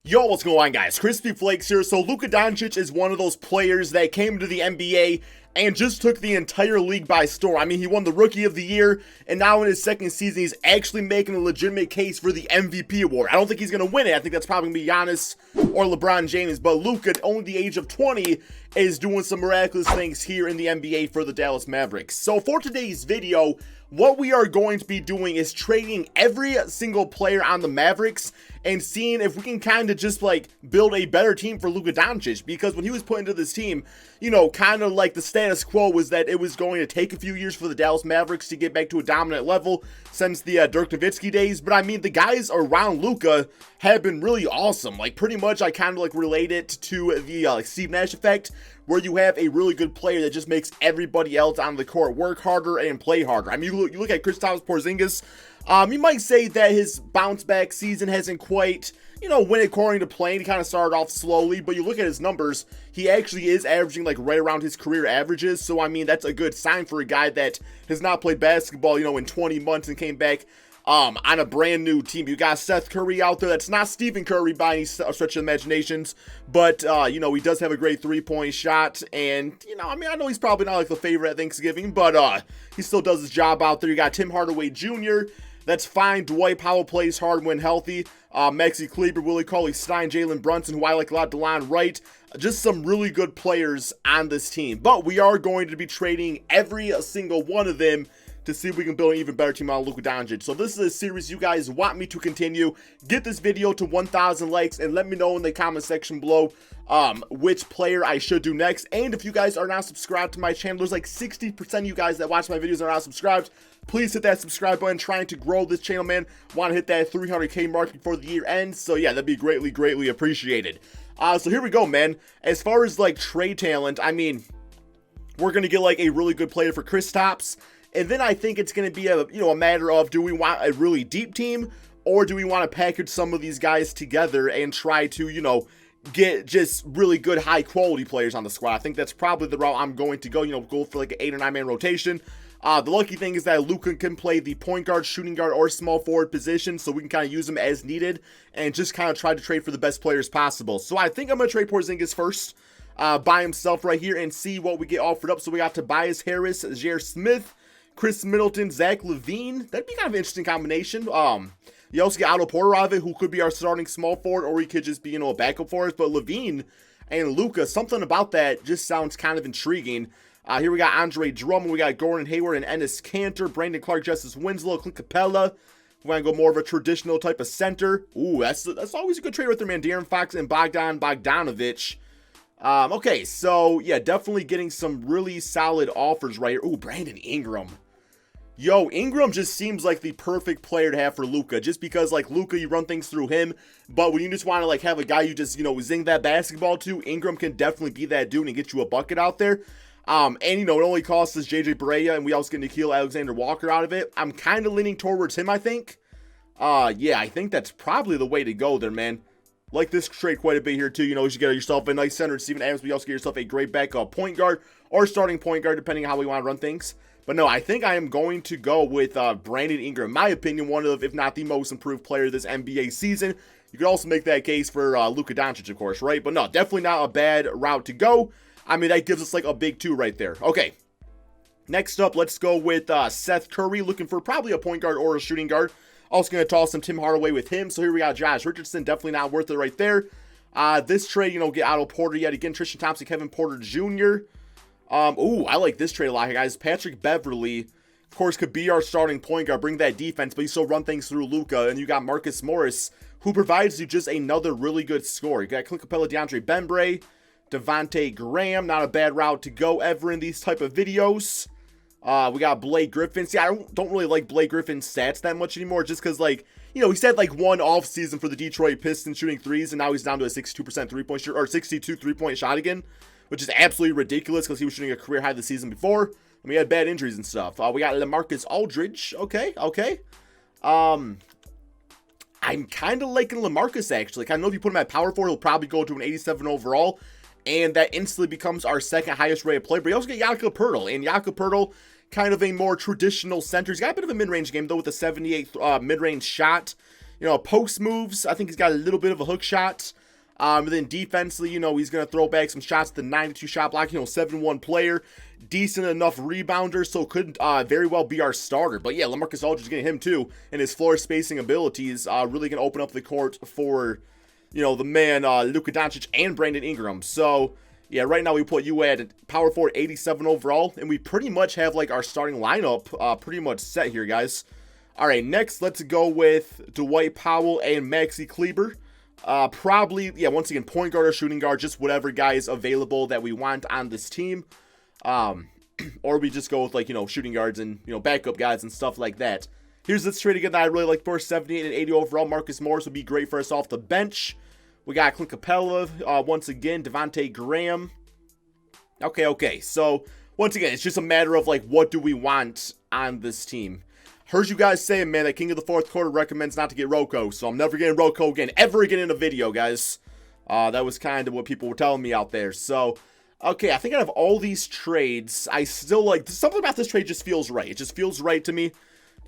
Yo, what's going on, guys? Crispy Flakes here. So Luka Doncic is one of those players that came to the NBA and just took the entire league by storm. I mean, he won the Rookie of the Year, and now in his second season, he's actually making a legitimate case for the MVP award. I don't think he's going to win it. I think that's probably going to be Giannis or LeBron James, but Luka, at only the age of 20, is doing some miraculous things here in the NBA for the Dallas Mavericks. So for today's video, what we are going to be doing is trading every single player on the Mavericks and seeing if we can kind of just like build a better team for Luka Doncic, because when he was put into this team, you know, kind of like the status quo was that it was going to take a few years for the Dallas Mavericks to get back to a dominant level since the Dirk Nowitzki days. But I mean, the guys around Luka have been really awesome. Like pretty much I kind of like relate it to the like Steve Nash effect, where you have a really good player that just makes everybody else on the court work harder and play harder. I mean, you look at Kristaps Porzingis. You might say that his bounce back season hasn't quite, you know, went according to plan. He kind of started off slowly, but you look at his numbers, he actually is averaging like right around his career averages. So, I mean, that's a good sign for a guy that has not played basketball, you know, in 20 months and came back on a brand new team. You got Seth Curry out there. That's not Stephen Curry by any stretch of imaginations, but, you know, he does have a great three-point shot. And, you know, I mean, I know he's probably not like the favorite at Thanksgiving, but he still does his job out there. You got Tim Hardaway Jr., that's fine. Dwight Powell plays hard when healthy. Maxi Kleber, Willie Cauley-Stein, Jalen Brunson, who I like a lot, DeLon Wright. Just some really good players on this team. But we are going to be trading every single one of them to see if we can build an even better team on Luka Doncic. So this is a series you guys want me to continue. Get this video to 1,000 likes and let me know in the comment section below which player I should do next. And if you guys are not subscribed to my channel, there's like 60% of you guys that watch my videos are not subscribed. Please hit that subscribe button. Trying to grow this channel, man. Want to hit that 300K mark before the year ends. So yeah, that'd be greatly appreciated. So here we go, man. As far as like trade talent, I mean, we're gonna get like a really good player for Kristaps. And then I think it's going to be a matter of, do we want a really deep team, or do we want to package some of these guys together and try to, you know, get just really good high quality players on the squad. I think that's probably the route I'm going to go, you know, go for like an 8 or 9 man rotation. The lucky thing is that Luka can play the point guard, shooting guard, or small forward position, so we can kind of use him as needed and just kind of try to trade for the best players possible. So I think I'm going to trade Porzingis first by himself right here and see what we get offered up. So we got Tobias Harris, J.R. Smith, Chris Middleton, Zach LaVine. That'd be kind of an interesting combination. You also get Otto Porter out of it, who could be our starting small forward, or he could just be, you know, a backup for us. But LaVine and Luka, something about that just sounds kind of intriguing. Here we got Andre Drummond, we got Gordon Hayward and Enes Kanter, Brandon Clark, Justice Winslow, Clint Capella. We're going to go more of a traditional type of center. Ooh, that's always a good trade right there, man. De'Aaron Fox and Bogdan Bogdanovic. Okay, so yeah, definitely getting some really solid offers right here. Ooh, Brandon Ingram. Yo, Ingram just seems like the perfect player to have for Luka, just because like Luka, you run things through him, but when you just want to like have a guy you just, you know, zing that basketball to, Ingram can definitely be that dude and get you a bucket out there. And you know, it only costs us JJ Barea, and we also get Nickeil Alexander-Walker out of it. I'm kind of leaning towards him, I think. Yeah, I think that's probably the way to go there, man. Like this trade quite a bit here too. You know, you should get yourself a nice center, Steven Adams, but you also get yourself a great backup point guard or starting point guard, depending on how we want to run things. But no, I think I am going to go with Brandon Ingram. In my opinion, one of, if not the most improved player this NBA season. You could also make that case for Luka Doncic, of course, right? But no, definitely not a bad route to go. I mean, that gives us like a big 2 right there. Okay. Next up, let's go with Seth Curry, looking for probably a point guard or a shooting guard. Also going to toss some Tim Hardaway with him. So here we got Josh Richardson. Definitely not worth it right there. This trade, you know, get Otto Porter yet again. Tristan Thompson, Kevin Porter Jr. Ooh, I like this trade a lot, guys. Patrick Beverley, of course, could be our starting point guard, bring that defense, but you still run things through Luka. And you got Marcus Morris, who provides you just another really good score. You got Clint Capella, DeAndre Bembry, Devontae Graham. Not a bad route to go ever in these type of videos. We got Blake Griffin. See, I don't really like Blake Griffin's stats that much anymore, just because, like, you know, he's had like one off season for the Detroit Pistons shooting threes, and now he's down to a 62% three-point shot, or 62 three-point shot again, which is absolutely ridiculous because he was shooting a career high the season before. And we had bad injuries and stuff. We got LaMarcus Aldridge. Okay. I'm kind of liking LaMarcus, actually. I know if you put him at power forward, he'll probably go to an 87 overall, and that instantly becomes our second highest rated player. But you also get Jakob Poeltl, and Jakob Poeltl, kind of a more traditional center. He's got a bit of a mid-range game, though, with a 78 mid-range shot. You know, post moves. I think he's got a little bit of a hook shot. And then defensively, you know, he's going to throw back some shots at the 92 shot block, you know, 7-1 player, decent enough rebounder, so could very well be our starter. But yeah, LaMarcus Aldridge getting him too, and his floor spacing abilities really going to open up the court for, you know, the man Luka Doncic and Brandon Ingram. So yeah, right now we put you at power forward 87 overall, and we pretty much have like our starting lineup pretty much set here, guys. All right, next let's go with Dwight Powell and Maxi Kleber. Probably, yeah, once again, point guard or shooting guard, just whatever guy is available that we want on this team. Or we just go with, like, you know, shooting guards and, you know, backup guys and stuff like that. Here's this trade again that I really like for 78 and 80 overall. Marcus Morris would be great for us off the bench. We got Clint Capella, once again, Devontae Graham. Okay. So, once again, it's just a matter of, like, what do we want on this team? Heard you guys saying, man, that King of the Fourth Quarter recommends not to get Rocco, so I'm never getting Rocco again, ever again in a video, guys. That was kind of what people were telling me out there. So, okay, I think out of all these trades, I still like, something about this trade just feels right. It just feels right to me.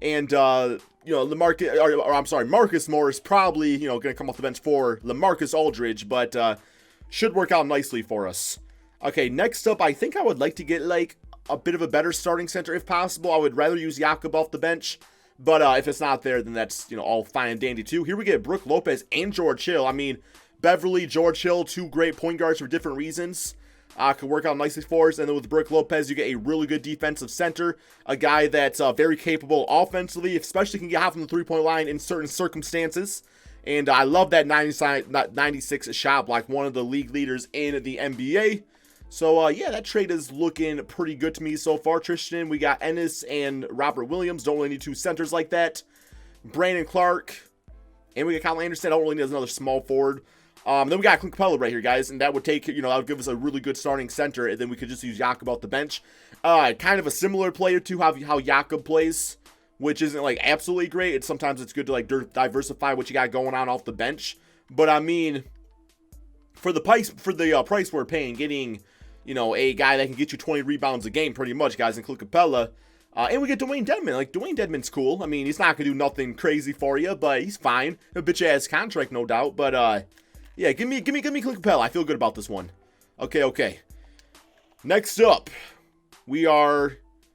And, you know, Marcus Morris probably, you know, going to come off the bench for LaMarcus Aldridge, but should work out nicely for us. Okay, next up, I think I would like to get, like, a bit of a better starting center if possible. I would rather use Jakob off the bench, but if it's not there, then that's, you know, all fine and dandy too. Here we get Brook Lopez and George Hill. I mean, Beverly, George Hill, two great point guards for different reasons. Could work out nicely for us. And then with Brook Lopez, you get a really good defensive center, a guy that's very capable offensively, especially can get out from the three-point line in certain circumstances. And I love that 96 shot block, one of the league leaders in the NBA. So, yeah, that trade is looking pretty good to me so far. Tristan, we got Ennis and Robert Williams. Don't really need two centers like that. Brandon Clark. And we got Kyle Anderson. I don't really need another small forward. Then we got Clint Capella right here, guys. And that would take, you know, that would give us a really good starting center. And then we could just use Jakob off the bench. Kind of a similar player to how Jakob plays, which isn't, like, absolutely great. Sometimes it's good to, like, diversify what you got going on off the bench. But, I mean, for the price we're paying, getting, you know, a guy that can get you 20 rebounds a game pretty much, guys, in Clint Capella. And we get Dwayne Dedmon. Like, Dwayne Dedmon's cool. I mean, he's not going to do nothing crazy for you, but he's fine. A bitch-ass contract, no doubt. But, yeah, give me Clint Capella. I feel good about this one. Okay. Next up, we are...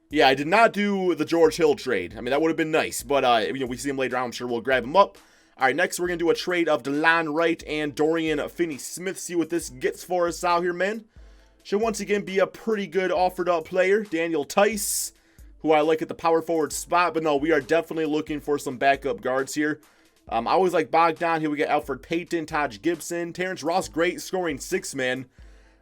Yeah, I did not do the George Hill trade. I mean, that would have been nice. But, you know, we see him later on. I'm sure we'll grab him up. All right, next we're going to do a trade of DeLon Wright and Dorian Finney-Smith. See what this gets for us out here, man. Should once again be a pretty good offered up player. Daniel Tice, who I like at the power forward spot. But no, we are definitely looking for some backup guards here. I always like Bogdan. Here we got Alfred Payton, Taj Gibson. Terrence Ross, great scoring six-man.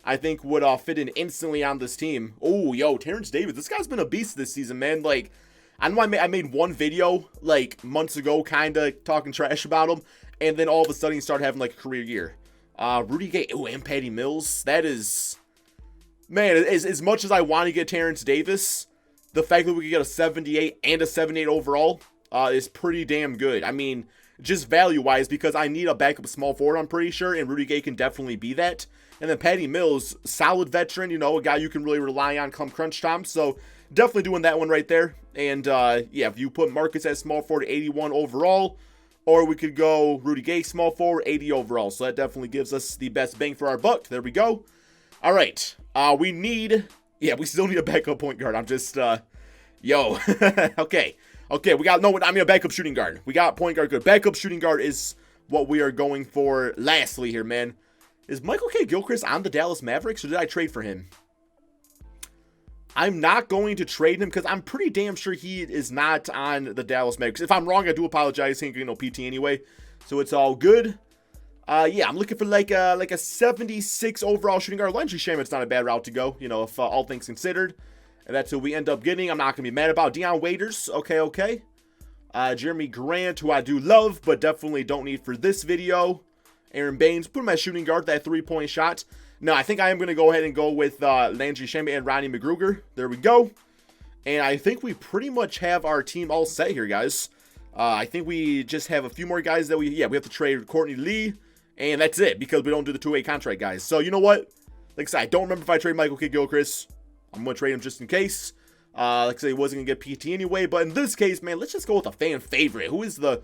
I think would fit in instantly on this team. Oh, yo, Terrence Davis. This guy's been a beast this season, man. Like, I know I made one video, like, months ago, kind of talking trash about him. And then all of a sudden he started having, like, a career year. Rudy Gay. Oh, and Patty Mills. That is... Man, as much as I want to get Terrence Davis, the fact that we could get a 78 and a 78 overall is pretty damn good. I mean, just value-wise, because I need a backup small forward, I'm pretty sure, and Rudy Gay can definitely be that. And then Patty Mills, solid veteran, you know, a guy you can really rely on come crunch time. So, definitely doing that one right there. And, yeah, if you put Marcus at small forward, 81 overall, or we could go Rudy Gay, small forward, 80 overall. So, that definitely gives us the best bang for our buck. There we go. All right. We still need a backup point guard. I'm just, okay. We got, a backup shooting guard. We got point guard good. Backup shooting guard is what we are going for lastly here, man. Is Michael K. Gilchrist on the Dallas Mavericks, or did I trade for him? I'm not going to trade him because I'm pretty damn sure he is not on the Dallas Mavericks. If I'm wrong, I do apologize. He ain't getting no PT anyway, so it's all good. Yeah, I'm looking for like a 76 overall shooting guard. Landry Shaman's not a bad route to go, you know, if all things considered. And that's who we end up getting. I'm not going to be mad about Deion Waiters. Okay. Jeremy Grant, who I do love, but definitely don't need for this video. Aaron Baines, put him at shooting guard, that three-point shot. No, I think I am going to go ahead and go with Landry Shaman and Ronnie McGruger. There we go. And I think we pretty much have our team all set here, guys. I think we just have a few more guys that we have to trade Courtney Lee. And that's it, because we don't do the two-way contract guys. So, you know what? Like I said, I don't remember if I trade Michael K. Gilchrist. I'm going to trade him just in case. Like I said, he wasn't going to get PT anyway. But in this case, man, let's just go with a fan favorite. Who is the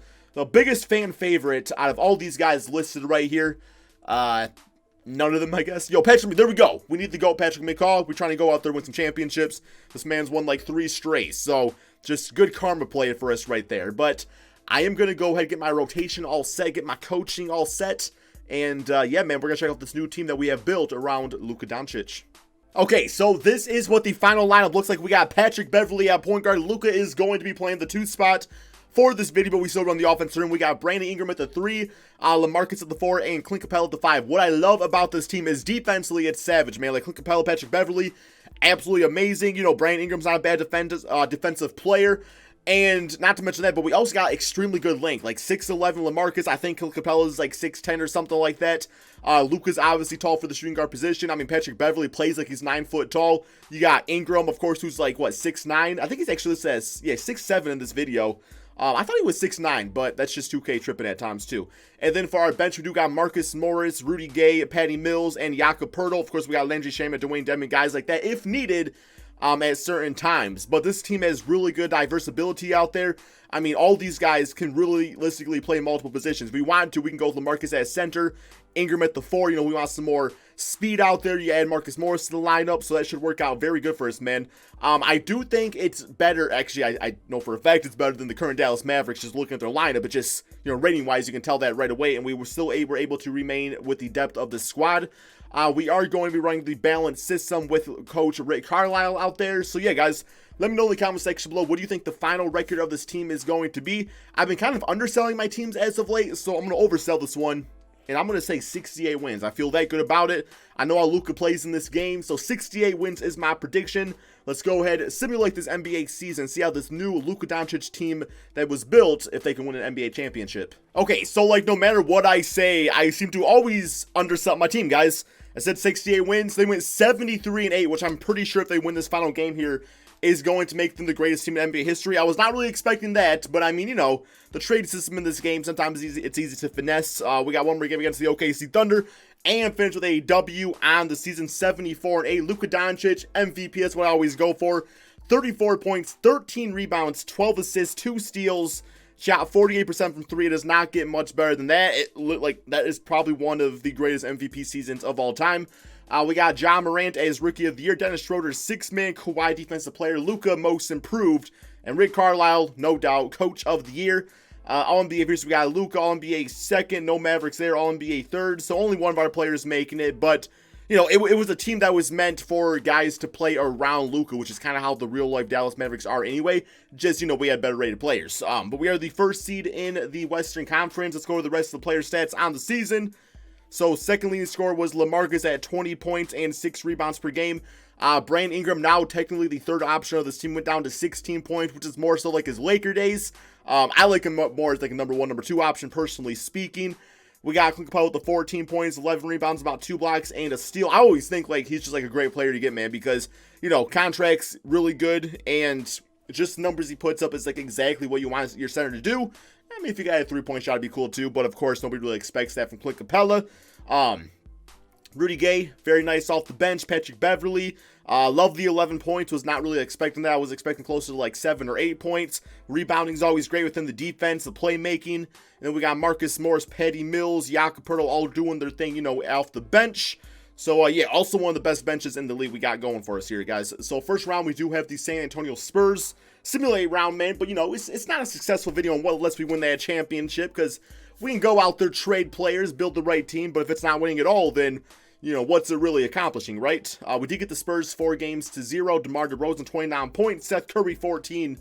biggest fan favorite out of all these guys listed right here? None of them, I guess. Yo, Patrick, there we go. We need the GOAT, Patrick McCaw. We're trying to go out there and win some championships. This man's won like 3 straight. So, just good karma play for us right there. But I am going to go ahead and get my rotation all set, get my coaching all set. And, yeah, man, we're going to check out this new team that we have built around Luka Doncic. Okay, so this is what the final lineup looks like. We got Patrick Beverley at point guard. Luka is going to be playing the 2 spot for this video, but we still run the offense room. We got Brandon Ingram at the 3, LaMarcus at the 4, and Clint Capella at the 5. What I love about this team is defensively, it's savage, man. Like Clint Capella, Patrick Beverley, absolutely amazing. You know, Brandon Ingram's not a bad defensive player. And not to mention that, but we also got extremely good length, like 6'11" LaMarcus. I think Clint Capella's like 6'10" or something like that. Luka's obviously tall for the shooting guard position. I mean, Patrick Beverley plays like he's 9 foot tall. You got Ingram, of course, who's like, what, 6'9"? I think he's actually says, yeah, 6'7" in this video. I thought he was 6'9", but that's just 2K tripping at times too. And then for our bench, we do got Marcus Morris, Rudy Gay, Patty Mills, and Jakob Poeltl. Of course, we got Landry Shamet, Dwayne Dedmon, guys like that if needed at certain times. But this team has really good diversibility out there. I mean, all these guys can realistically play multiple positions. If we want to, we can go with LaMarcus at center, Ingram at the 4. You know, we want some more speed out there. You add Marcus Morris to the lineup, so that should work out very good for us, man. I do think it's better. Actually, I know for a fact it's better than the current Dallas Mavericks, just looking at their lineup. But just, you know, rating-wise, you can tell that right away. And we were still able to remain with the depth of the squad. We are going to be running the balanced system with Coach Rick Carlisle out there. So, yeah, guys, let me know in the comment section below, what do you think the final record of this team is going to be? I've been kind of underselling my teams as of late, so I'm going to oversell this one. And I'm going to say 68 wins. I feel that good about it. I know how Luka plays in this game, so 68 wins is my prediction. Let's go ahead and simulate this NBA season, see how this new Luka Doncic team that was built, if they can win an NBA championship. Okay, so like no matter what I say, I seem to always undersell my team, guys. I said 68 wins. They went 73-8, which I'm pretty sure if they win this final game here, is going to make them the greatest team in NBA history. I was not really expecting that, but I mean, you know, the trade system in this game, sometimes it's easy to finesse. We got one more game against the OKC Thunder, and finish with a W on the season, 74-8. Luka Doncic, MVP, that's what I always go for. 34 points, 13 rebounds, 12 assists, 2 steals, shot 48% from 3. It does not get much better than that. It looked like that is probably one of the greatest MVP seasons of all time. We got Ja Morant as Rookie of the Year, Dennis Schroeder, 6-man, Kawhi Defensive Player, Luka Most Improved, and Rick Carlisle, no doubt, Coach of the Year. All-NBA first, we got Luka, All-NBA second, no Mavericks there, All-NBA third, so only one of our players making it, but, you know, it was a team that was meant for guys to play around Luka, which is kind of how the real-life Dallas Mavericks are anyway, just, you know, we had better rated players. But we are the first seed in the Western Conference. Let's go to the rest of the player stats on the season. So, second leading scorer was LaMarcus at 20 points and 6 rebounds per game. Brandon Ingram, now technically the third option of this team, went down to 16 points, which is more so like his Laker days. I like him more as like a number 1, number 2 option, personally speaking. We got Clint Capella with the 14 points, 11 rebounds, about 2 blocks, and a steal. I always think like he's just like a great player to get, man, because, you know, contract's really good, and just the numbers he puts up is like exactly what you want your center to do. I mean, if you got a 3-point shot, it'd be cool too, but of course, nobody really expects that from Clint Capella. Rudy Gay, very nice off the bench. Patrick Beverley, love the 11 points. Was not really expecting that. I was expecting closer to like 7 or 8 points. Rebounding is always great within the defense, the playmaking. And then we got Marcus Morris, Patty Mills, Jakob Poeltl all doing their thing, you know, off the bench. So, yeah, also one of the best benches in the league we got going for us here, guys. So, first round, we do have the San Antonio Spurs. Simulate round, man, but, you know, it's not a successful video on what lets we win that championship, because we can go out there, trade players, build the right team, but if it's not winning at all, then, you know, what's it really accomplishing, right? We did get the Spurs 4-0. DeMar DeRozan, 29 points. Seth Curry, 14.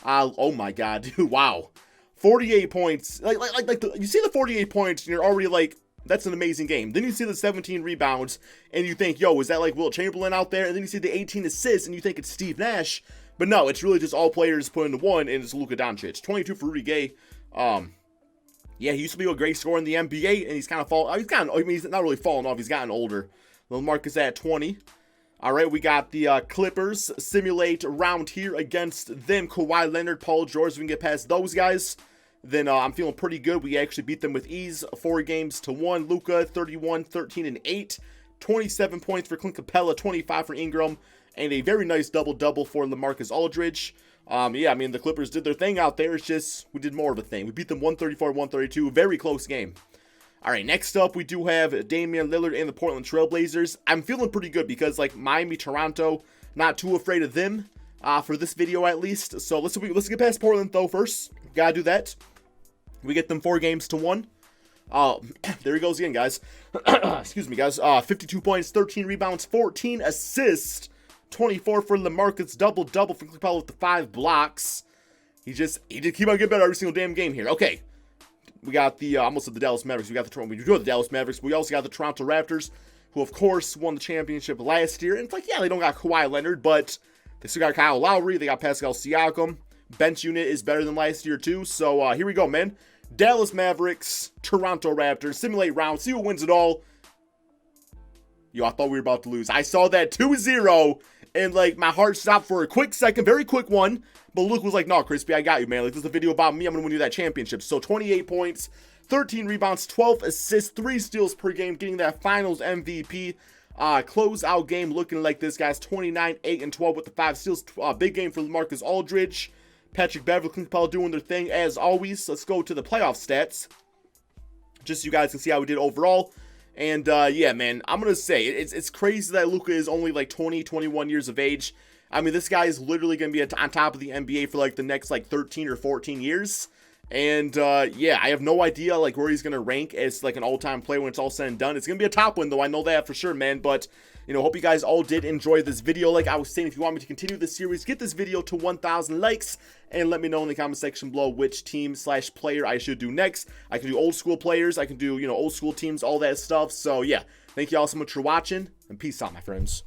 Oh, my God, dude, wow. 48 points. You see the 48 points, and you're already like, that's an amazing game. Then you see the 17 rebounds, and you think, yo, is that like Wilt Chamberlain out there? And then you see the 18 assists, and you think it's Steve Nash. But no, it's really just all players put into one, and it's Luka Doncic. 22 for Rudy Gay. Yeah, he used to be a great scorer in the NBA, and he's kind of fallen. He's not really fallen off. He's gotten older. LaMarcus at 20. All right, we got the Clippers simulate round here against them. Kawhi Leonard, Paul George. We can get past those guys. Then I'm feeling pretty good. We actually beat them with ease, 4-1. Luka, 31, 13, and 8. 27 points for Clint Capella, 25 for Ingram, and a very nice double-double for LaMarcus Aldridge. Yeah, I mean, the Clippers did their thing out there. It's just we did more of a thing. We beat them 134-132. Very close game. All right, next up, we do have Damian Lillard and the Portland Trail Blazers. I'm feeling pretty good because, like, Miami, Toronto, not too afraid of them for this video at least. So let's get past Portland, though, first. Gotta do that. We get them 4-1. There he goes again, guys. Excuse me, guys. 52 points, 13 rebounds, 14 assists, 24 for LaMarcus, double-double for Click Powell with the 5 blocks. He just keep on getting better every single damn game here. Okay. We got the, almost said the Dallas Mavericks. We do have the Dallas Mavericks. We also got the Toronto Raptors, who, of course, won the championship last year. And it's like, yeah, they don't got Kawhi Leonard, but they still got Kyle Lowry. They got Pascal Siakam. Bench unit is better than last year, too. So, here we go, man. Dallas Mavericks, Toronto Raptors. Simulate round. See who wins it all. Yo, I thought we were about to lose. I saw that 2-0, and, like, my heart stopped for a quick second. Very quick one. But Luke was like, no, Crispy, I got you, man. Like, this is a video about me. I'm going to win you that championship. So, 28 points, 13 rebounds, 12 assists, 3 steals per game, getting that finals MVP. Closeout game looking like this, guys. 29, 8, and 12 with the 5 steals. Big game for LaMarcus Aldridge. Patrick Beverley, Clint Capella doing their thing as always. Let's go to the playoff stats, just so you guys can see how we did overall. And, yeah, man, I'm going to say, it's crazy that Luka is only, like, 20, 21 years of age. I mean, this guy is literally going to be on top of the NBA for, like, the next, like, 13 or 14 years. And, yeah, I have no idea, like, where he's going to rank as, like, an all-time player when it's all said and done. It's going to be a top one, though. I know that for sure, man. But, you know, hope you guys all did enjoy this video. Like I was saying, if you want me to continue this series, get this video to 1,000 likes. And let me know in the comment section below which team/player I should do next. I can do old school players. I can do, you know, old school teams, all that stuff. So, yeah, thank you all so much for watching. And peace out, my friends.